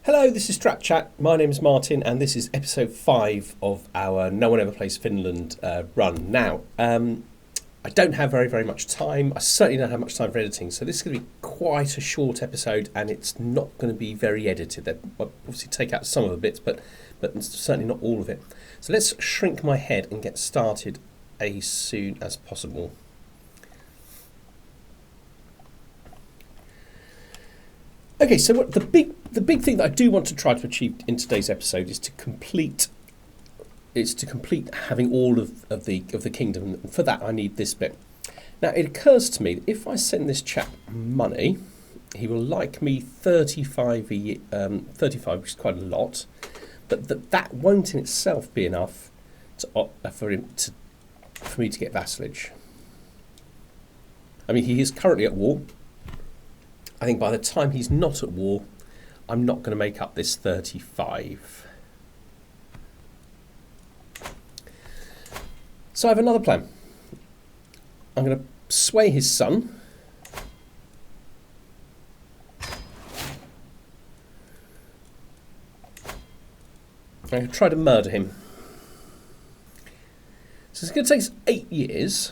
Hello, this is StratChat. My name is Martin, and this is episode 5 of our No One Ever Plays Finland run. Now, I don't have very much time. I certainly don't have much time for editing, so this is going to be quite a short episode, and it's not going to be very edited. I'll obviously take out some of the bits, but certainly not all of it. So let's shrink my head and get started as soon as possible. Okay, so the big thing that I do want to try to achieve in today's episode is to complete having all of the kingdom. And for that, I need this bit. Now, it occurs to me that if I send this chap money, he will like me 35 a year, 35, which is quite a lot, but that won't in itself be enough for me to get vassalage. I mean, he is currently at war. I think by the time he's not at war, I'm not going to make up this 35. So I have another plan. I'm going to sway his son. I'm going to try to murder him. So it's going to take us 8 years.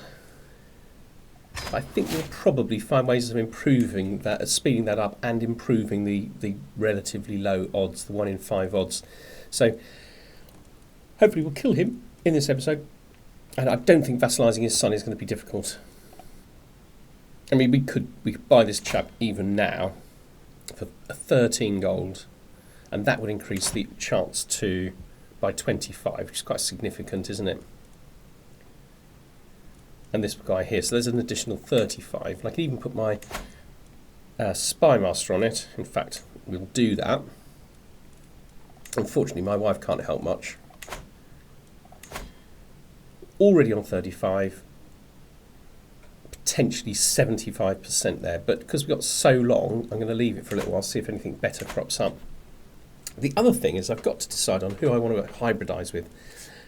I think we'll probably find ways of improving that, speeding that up, and improving the relatively low odds, the 1 in 5 odds. So hopefully we'll kill him in this episode, and I don't think vassalising his son is going to be difficult. I mean, we could buy this chap even now for 13 gold, and that would increase the chance by 25, which is quite significant, isn't it? And this guy here, so there's an additional 35. And I can even put my spy master on it. In fact, we'll do that. Unfortunately, my wife can't help much. Already on 35, potentially 75% there. But because we've got so long, I'm going to leave it for a little while, see if anything better crops up. The other thing is I've got to decide on who I want to hybridise with.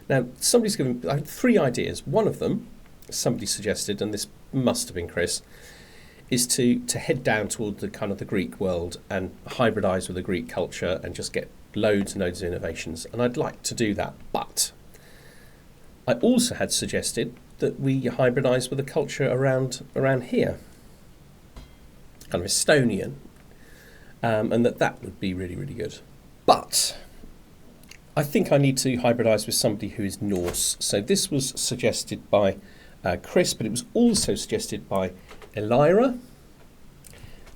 Now, somebody's given I had 3 ideas. One of them, somebody suggested, and this must have been Chris, is to head down toward the kind of the Greek world and hybridise with the Greek culture and just get loads and loads of innovations. And I'd like to do that, but I also had suggested that we hybridise with a culture around here, kind of Estonian, and that would be really good. But I think I need to hybridise with somebody who is Norse. So this was suggested by Chris, but it was also suggested by Elira.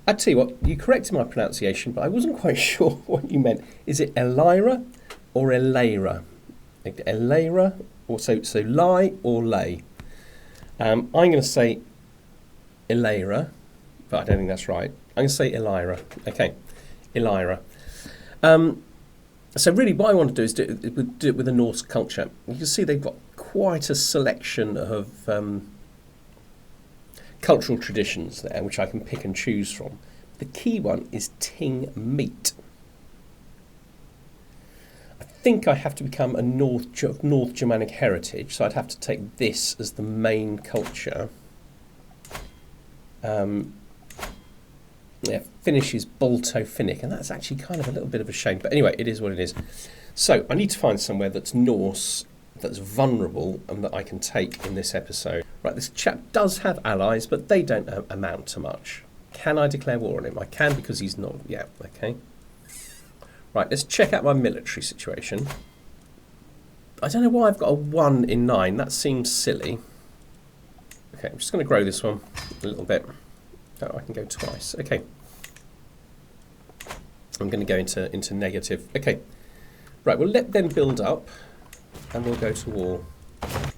I tell you what, you corrected my pronunciation, but I wasn't quite sure what you meant. Is it Elira or Elira? Elira, or so lie or lay? I'm going to say Elira, but I don't think that's right. I'm going to say Elira. Okay, Elira. So really what I want to do is do it with the Norse culture. You can see they've got quite a selection of cultural traditions there, which I can pick and choose from. The key one is ting meat. I think I have to become a North Germanic heritage, so I'd have to take this as the main culture. Finnish is Balto-Finnic, and that's actually kind of a little bit of a shame. But anyway, it is what it is. So I need to find somewhere that's Norse, that's vulnerable, and that I can take in this episode. Right, this chap does have allies, but they don't amount to much. Can I declare war on him? I can, because he's not. Yeah, okay. Right, let's check out my military situation. I don't know why I've got a 1 in 9. That seems silly. Okay, I'm just going to grow this one a little bit. Oh, I can go twice. Okay. I'm going to go into negative. Okay. Right, we'll let them build up and we'll go to war.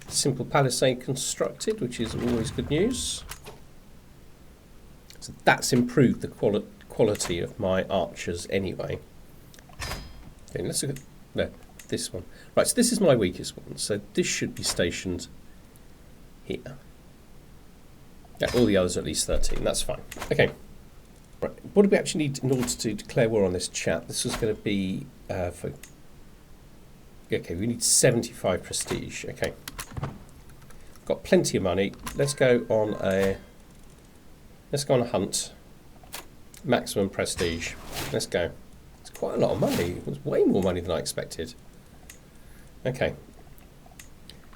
Simple palisade constructed, which is always good news. So that's improved the quality of my archers anyway. Okay, let's look at this one. Right, so this is my weakest one. So this should be stationed here. Yeah, all the others are at least 13. That's fine. Okay. Right. What do we actually need in order to declare war on this chap? This was going to be for. Okay, we need 75 prestige. Okay. Got plenty of money. Let's go on a hunt. Maximum prestige. Let's go. Let's quite a lot of money. It was way more money than I expected. Okay.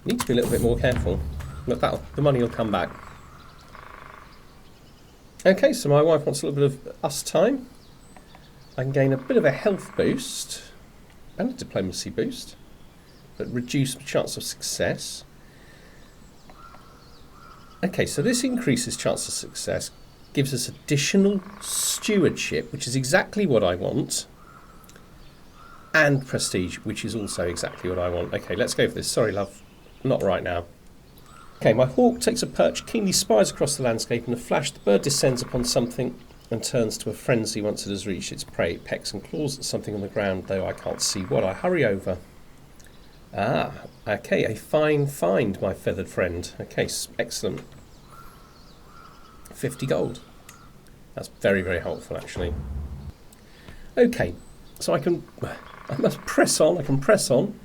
Need to be a little bit more careful. But the money will come back. Okay, so my wife wants a little bit of us time. I can gain a bit of a health boost and a diplomacy boost, but reduce the chance of success. Okay, so this increases chance of success, gives us additional stewardship, which is exactly what I want, and prestige, which is also exactly what I want. Okay, let's go for this. Sorry, love, not right now. Okay, my hawk takes a perch, keenly spies across the landscape. In a flash, the bird descends upon something and turns to a frenzy once it has reached its prey. It pecks and claws at something on the ground, though I can't see what. I hurry over. Ah, okay, a fine find, my feathered friend. Okay, excellent. 50 gold. That's very, very helpful, actually. Okay, so I must press on. I can press on,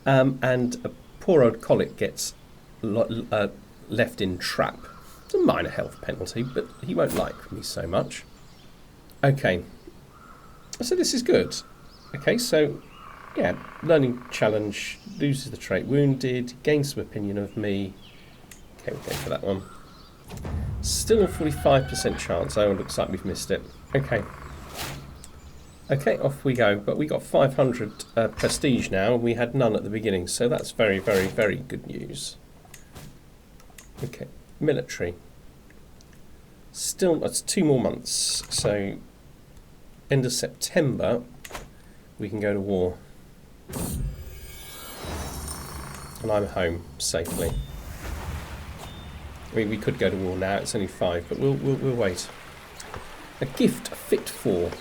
and a poor old colic gets left in trap. It's a minor health penalty, but he won't like me so much. Okay, so this is good. Okay, so yeah, learning challenge, loses the trait wounded, gains some opinion of me. Okay, we'll go for that one. Still a 45% chance. Oh, it looks like we've missed it. Okay. Okay, off we go. But we got 500 prestige now. We had none at the beginning, so that's very, very, very good news. Okay, military. Still, that's 2 more months. So, end of September, we can go to war. And I'm home safely. I mean, we could go to war now. It's only 5, but we'll wait. A gift fit for.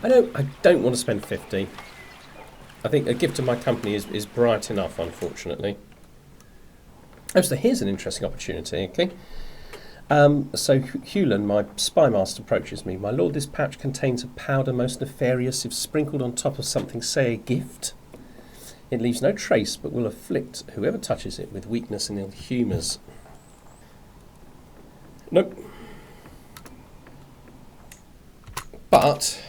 I don't want to spend 50. I think a gift to my company is bright enough, unfortunately. Oh, so here's an interesting opportunity. Okay. So Hewlin, my spy master, approaches me. My lord, this pouch contains a powder most nefarious if sprinkled on top of something, say a gift. It leaves no trace, but will afflict whoever touches it with weakness and ill humours. Nope. But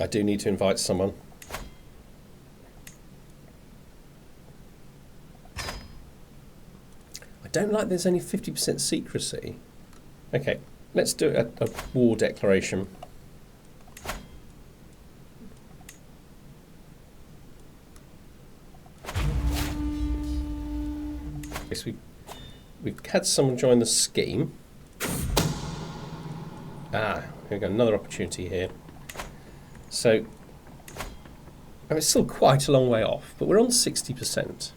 I do need to invite someone. I don't like there's only 50% secrecy. Okay, let's do a war declaration. So we've had someone join the scheme. Ah, here we go, another opportunity here. So, it's still quite a long way off, but we're on 60%.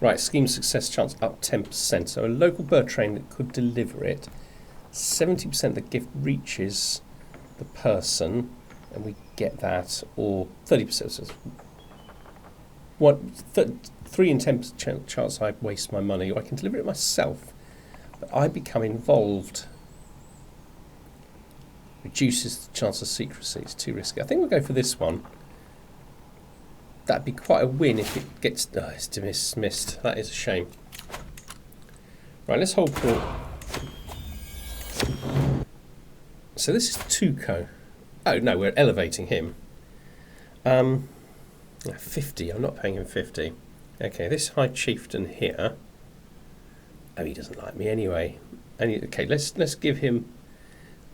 Right, scheme success chance up 10%. So a local bird train that could deliver it. 70% the gift reaches the person, and we get that, or 30%. So 3 in 10% chance I waste my money, or I can deliver it myself, but I become involved. Reduces the chance of secrecy. It's too risky. I think we'll go for this one. That'd be quite a win if it gets... Oh, it's dismissed. That is a shame. Right, let's hold port. So this is Tuco. Oh, no, we're elevating him. 50. I'm not paying him 50. Okay, this High Chieftain here. Oh, he doesn't like me anyway. Okay, let's give him...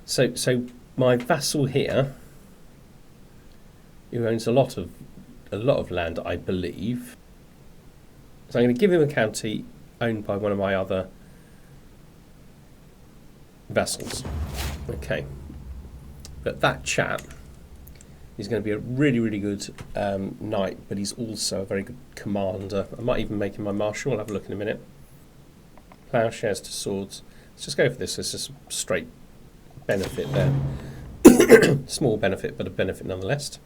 So my vassal here, who owns a lot of land, I believe. So I'm going to give him a county owned by one of my other vassals. Okay, but that chap is going to be a really, really good knight, but he's also a very good commander. I might even make him my marshal. I'll have a look in a minute. Plowshares to swords. Let's just go for this. It's just a straight benefit there. Small benefit, but a benefit nonetheless.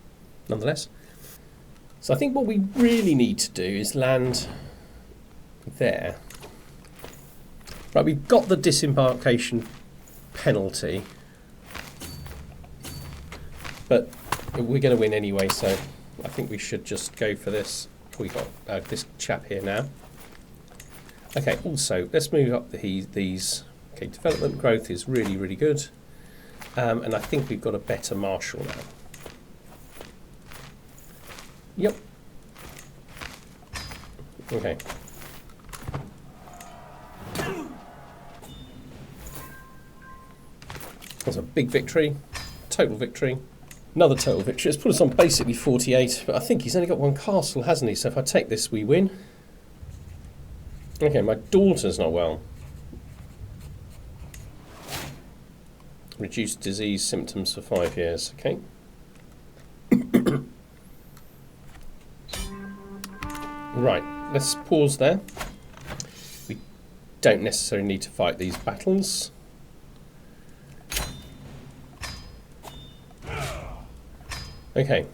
So I think what we really need to do is land there. Right, we've got the disembarkation penalty, but we're going to win anyway, so I think we should just go for this. We got this chap here now. Okay, also, let's move up these. Okay, Okay, development growth is really, really good. And I think we've got a better marshal now. Yep. Okay. That's a big victory. Total victory. Another total victory. It's put us on basically 48, but I think he's only got one castle, hasn't he? So if I take this, we win. Okay, my daughter's not well. Reduced disease symptoms for 5 years. Okay. Right, let's pause there. We don't necessarily need to fight these battles. Okay,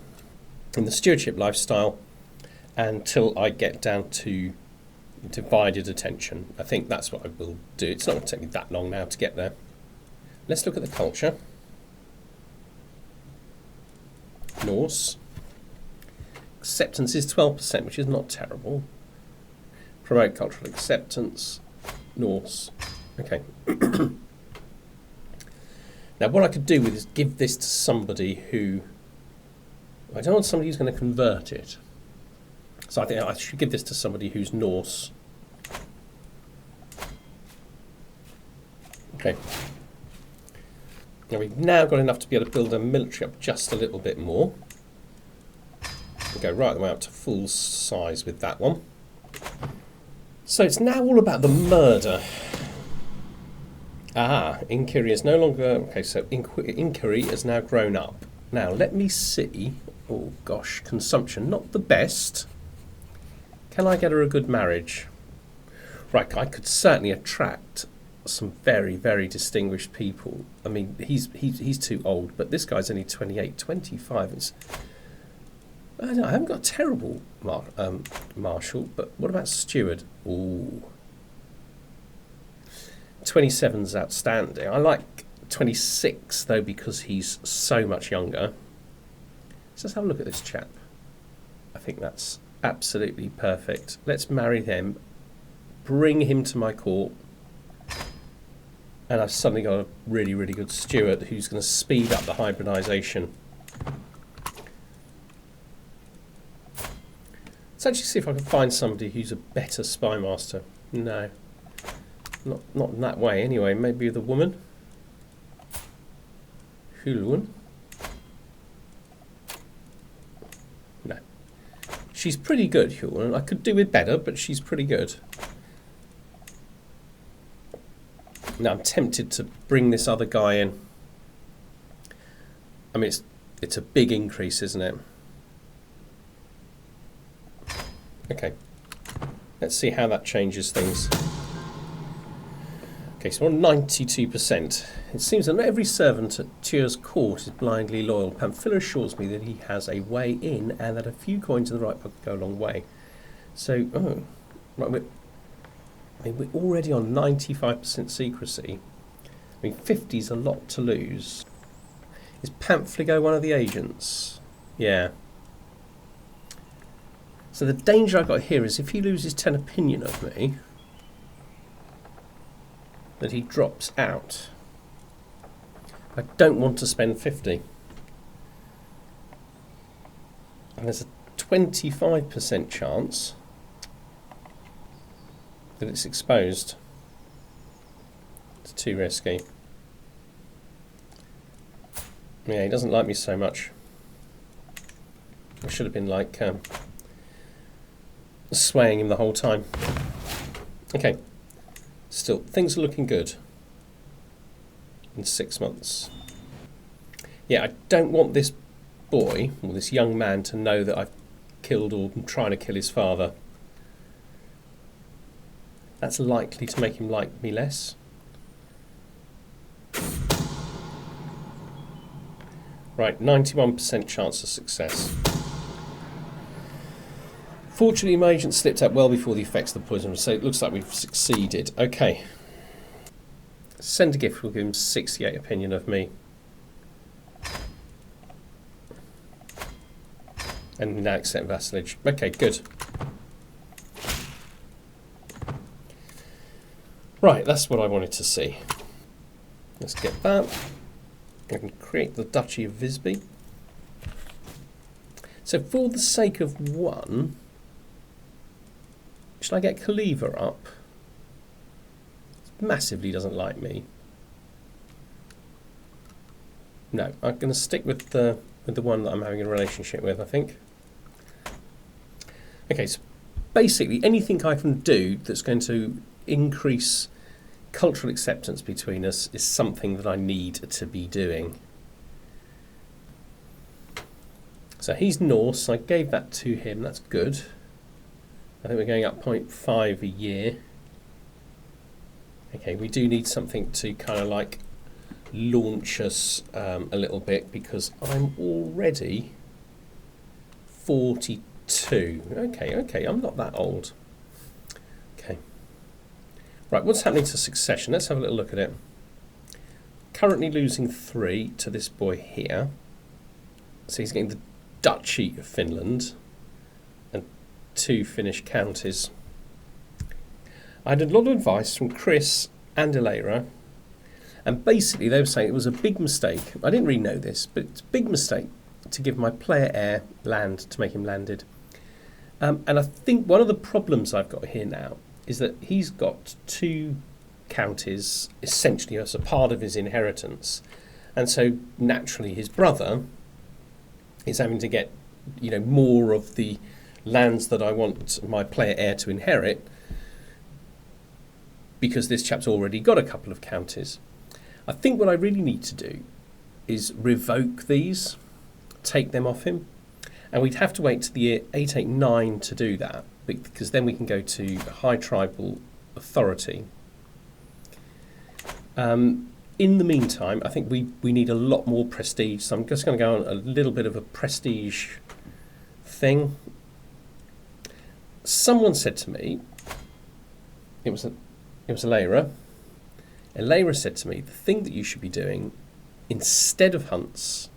in the stewardship lifestyle, until I get down to divided attention. I think that's what I will do. It's not going to take me that long now to get there. Let's look at the culture. Norse. Acceptance is 12%, which is not terrible. Promote cultural acceptance. Norse. Okay. Now what I could do with is give this to somebody who... I don't want somebody who's going to convert it. So I think I should give this to somebody who's Norse. Okay. Now we've now got enough to be able to build a military up just a little bit more. We'll go right the way up to full size with that one. So it's now all about the murder. Ah, Inquiry is no longer... Okay, so Inquiry has now grown up. Now let me see... Oh gosh, consumption, not the best. Can I get her a good marriage? Right, I could certainly attract some very, very distinguished people. I mean, he's too old, but this guy's only 28, 25. It's, I don't know, I haven't got a terrible marshal, but what about steward? Ooh. 27's outstanding. I like 26 though because he's so much younger. Let's have a look at this chap. I think that's absolutely perfect. Let's marry him, bring him to my court, and I've suddenly got a really, really good steward who's going to speed up the hybridisation. Let's actually see if I can find somebody who's a better spy master. No, not in that way anyway. Maybe the woman. Hulun. No. She's pretty good, Hulun. I could do with better, but she's pretty good. Now I'm tempted to bring this other guy in. I mean, it's a big increase, isn't it? Okay. Let's see how that changes things. Okay, so we're on 92%. It seems that not every servant at Tyr's court is blindly loyal. Pamphila assures me that he has a way in and that a few coins in the right pocket go a long way. So, oh, right, we're already on 95% secrecy. I mean, 50's a lot to lose. Is Pamphligo one of the agents? Yeah. So the danger I've got here is if he loses 10 opinion of me, that he drops out. I don't want to spend 50. And there's a 25% chance that it's exposed. It's too risky. Yeah, he doesn't like me so much. I should have been like swaying him the whole time. Okay. Still, things are looking good in 6 months. Yeah, I don't want this boy, or this young man, to know that I've killed or am trying to kill his father. That's likely to make him like me less. Right, 91% chance of success. Fortunately, my agent slipped out well before the effects of the poison, so it looks like we've succeeded. Okay. Send a gift will give him 68 opinion of me. And now accept vassalage. Okay, good. Right, that's what I wanted to see. Let's get that. I can create the Duchy of Visby. So for the sake of one, should I get Khalifa up? It massively doesn't like me. No, I'm going to stick with the one that I'm having a relationship with, I think. Okay, so basically anything I can do that's going to increase cultural acceptance between us is something that I need to be doing. So he's Norse, I gave that to him, that's good. I think we're going up 0.5 a year. Okay, we do need something to kind of like launch us a little bit, because I'm already 42. Okay, I'm not that old. Okay. Right, what's happening to succession? Let's have a little look at it. Currently losing 3 to this boy here. So he's getting the Duchy of Finland and 2 Finnish counties. I had a lot of advice from Chris and Iberia, and basically they were saying it was a big mistake. I didn't really know this, but it's a big mistake to give my player heir land to make him landed. And I think one of the problems I've got here now is that he's got 2 counties essentially as a part of his inheritance, and so naturally his brother is having to get, you know, more of the lands that I want my player heir to inherit, because this chap's already got a couple of counties. I think what I really need to do is revoke these, take them off him, and we'd have to wait to the year 889 to do that, because then we can go to High Tribal Authority. In the meantime, I think we need a lot more prestige, so I'm just going to go on a little bit of a prestige thing. Someone said to me, it was Iberia. Iberia said to me, the thing that you should be doing instead of hunts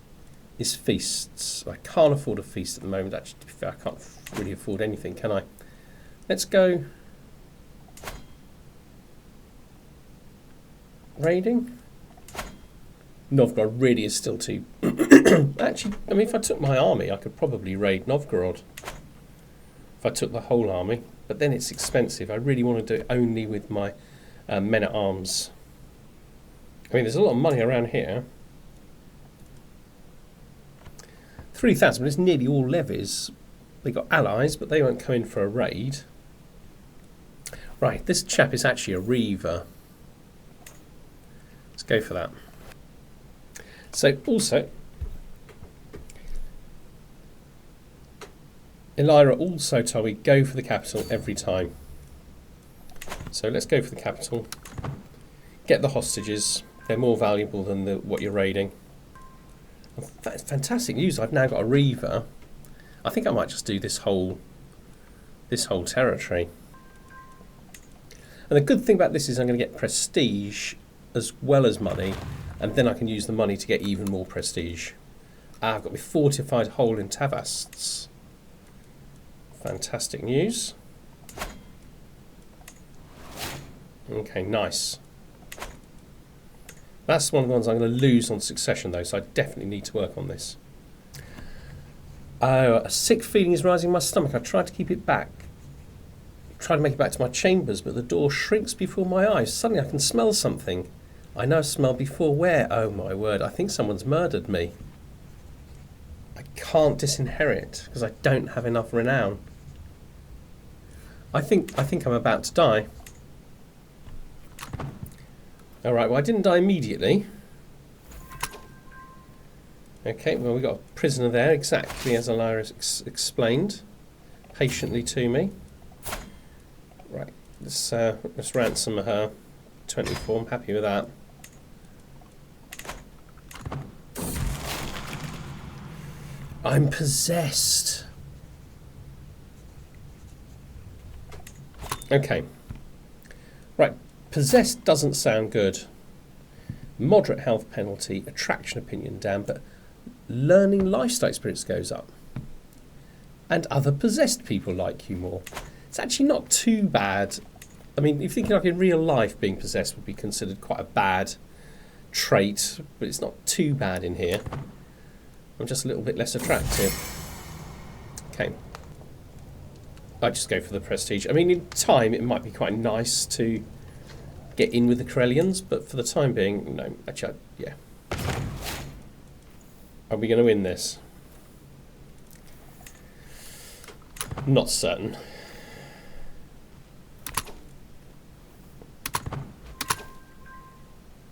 is feasts. I can't afford a feast at the moment. Actually, to be fair, I can't really afford anything, can I? Let's go raiding. Novgorod really is still too... Actually, I mean, if I took my army, I could probably raid Novgorod. If I took the whole army. But then it's expensive. I really want to do it only with my men-at-arms. I mean, there's a lot of money around here. 3,000, but it's nearly all levies. They got allies, but they won't come in for a raid. Right, this chap is actually a reaver. Let's go for that. So also, Iberia also told me go for the capital every time. So let's go for the capital. Get the hostages. They're more valuable than what you're raiding. That's fantastic news. I've now got a reaver. I think I might just do this whole territory. And the good thing about this is I'm going to get prestige as well as money, and then I can use the money to get even more prestige. I've got my fortified hole in Tavasts. Fantastic news. Okay, nice. That's one of the ones I'm going to lose on succession though, so I definitely need to work on this. Oh, a sick feeling is rising in my stomach. I tried to keep it back. Tried to make it back to my chambers, but the door shrinks before my eyes. Suddenly I can smell something. I know I've smelled before. Where? Oh my word, I think someone's murdered me. I can't disinherit because I don't have enough renown. I think I'm about to die. Alright, well I didn't die immediately. Okay, well we got a prisoner there, exactly as Iberia explained patiently to me. Right, let's ransom her. 24, I'm happy with that. I'm possessed. Okay. Right, possessed doesn't sound good. Moderate health penalty, attraction opinion down, but learning lifestyle experience goes up. And other possessed people like you more. It's actually not too bad. I mean, if you think like in real life being possessed would be considered quite a bad trait, but it's not too bad in here. I'm just a little bit less attractive. Okay. I just go for the prestige. I mean, in time, it might be quite nice to get in with the Corellians, but for the time being, no. Actually, yeah. Are we going to win this? Not certain.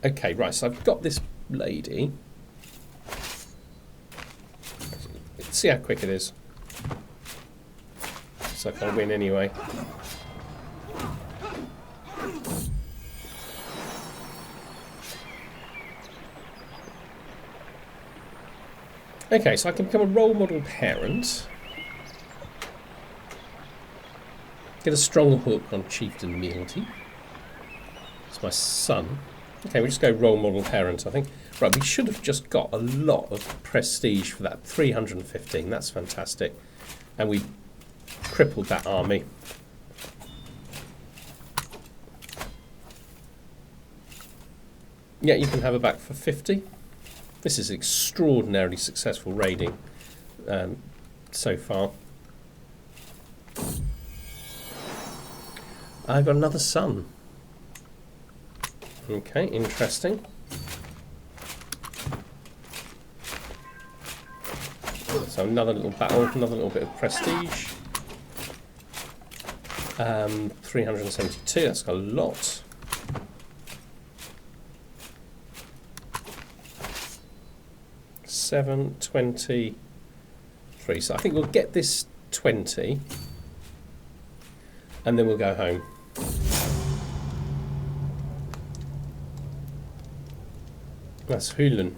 Okay, right, so I've got this lady. Let's see how quick it is. So I can win anyway. Okay, so I can become a role model parent. Get a strong hook on Chieftain Mealty. It's my son. Okay, we just go role model parent, I think. Right, we should have just got a lot of prestige for that. 315, that's fantastic. And we crippled that army. Yeah, you can have her back for 50. This is extraordinarily successful raiding so far. I've got another son. Okay, interesting. So another little battle, another little bit of prestige. 372, that's got a lot. Seven, 23. So I think we'll get this 20 and then we'll go home. That's Finland.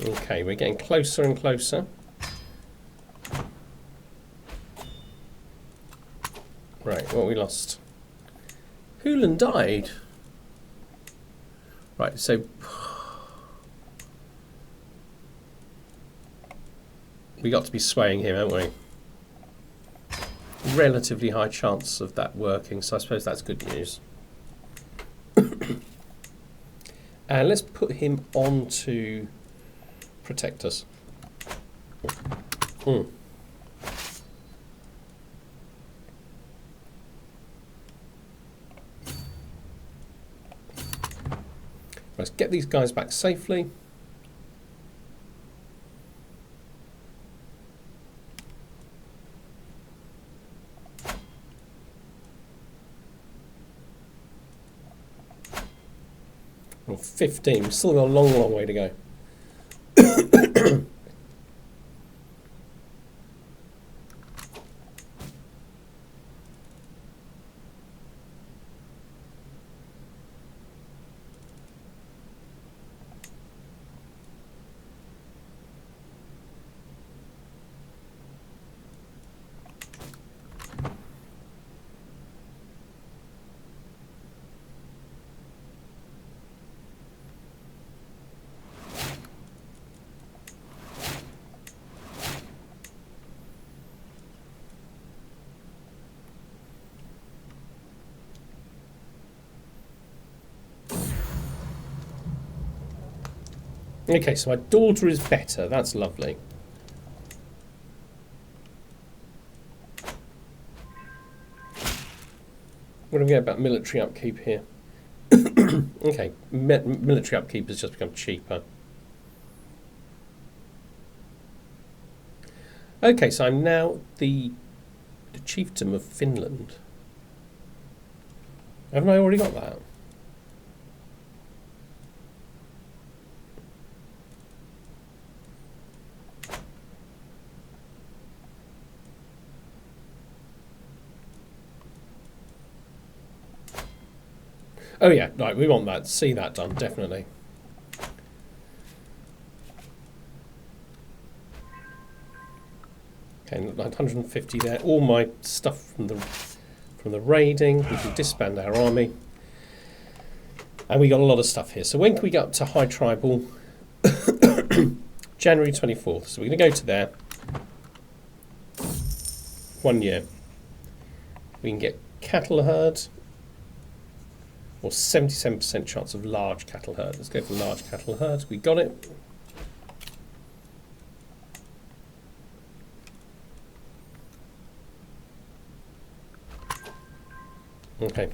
Okay, we're getting closer and closer. Right, what we lost? Hulan died. Right, so we got to be swaying him, haven't we? Relatively high chance of that working, so I suppose that's good news. And let's put him on to protect us. Let's get these guys back safely. Well, 15. We've still got a long, long way to go. Okay, so my daughter is better. That's lovely. What do we get about military upkeep here? Okay, military upkeep has just become cheaper. Okay, so I'm now the chieftain of Finland. Haven't I already got that? Oh yeah, right, we want that. See that done, definitely. Okay, 150 there. All my stuff from the raiding. We can disband our army. And we got a lot of stuff here. So when can we get up to High Tribal? January 24th. So we're going to go to there. 1 year. We can get cattle herd, or 77% chance of large cattle herd. Let's go for large cattle herd. We got it. Okay.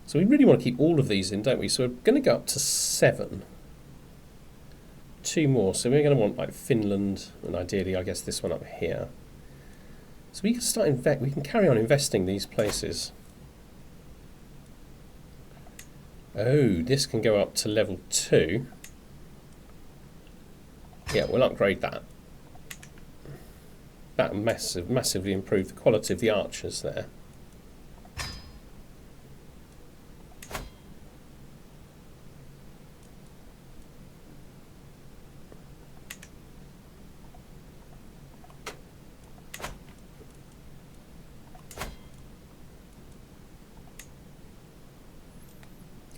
So we really want to keep all of these in, don't we? So we're going to go up to 7. 2 more. So we're going to want like Finland, and ideally, I guess, this one up here. So we can start we can carry on investing these places. Oh, this can go up to level 2. Yeah, we'll upgrade that. That will massively improve the quality of the archers there.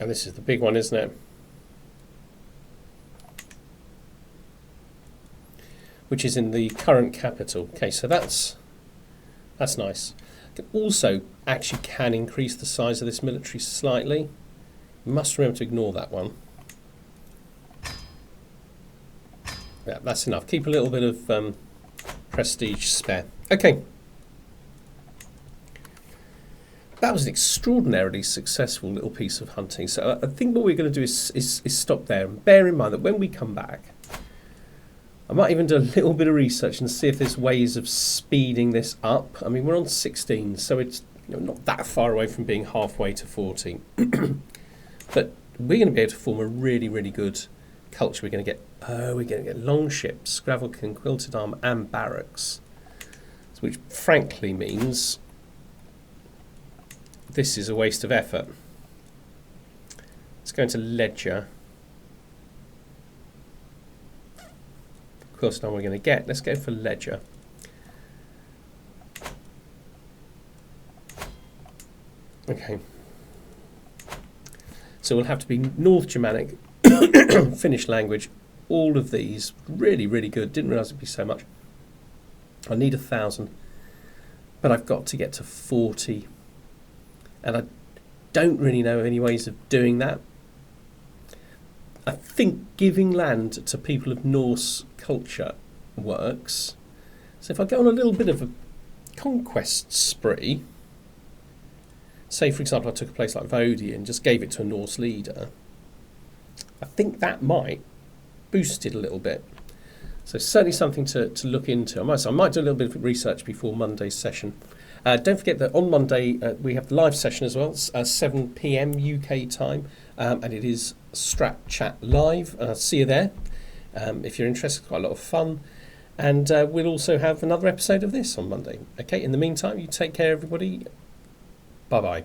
And this is the big one, isn't it? Which is in the current capital. Okay, so that's nice. Also, actually can increase the size of this military slightly. You must remember to ignore that one. Yeah, that's enough. Keep a little bit of prestige spare. Okay. That was an extraordinarily successful little piece of hunting. So I think what we're going to do is stop there. And bear in mind that when we come back, I might even do a little bit of research and see if there's ways of speeding this up. I mean, we're on 16, so it's not that far away from being halfway to 40. But we're going to be able to form a really, really good culture. We're going to get long ships, gravelkin, quilted armour, and barracks, which frankly means this is a waste of effort. Let's go into ledger. Of course, now we're going to get. Let's go for ledger. Okay. So we'll have to be North Germanic, Finnish language, all of these. Really, really good. Didn't realise it'd be so much. I need 1,000, but I've got to get to 40. And I don't really know any ways of doing that. I think giving land to people of Norse culture works. So if I go on a little bit of a conquest spree, say for example I took a place like Vodi and just gave it to a Norse leader, I think that might boost it a little bit. So certainly something to look into. I might do a little bit of research before Monday's session. Don't forget that on Monday we have the live session as well, 7 PM UK time, and it is StratChatlive. See you there if you're interested. Quite a lot of fun, and we'll also have another episode of this on Monday. Okay. In the meantime, you take care, everybody. Bye bye.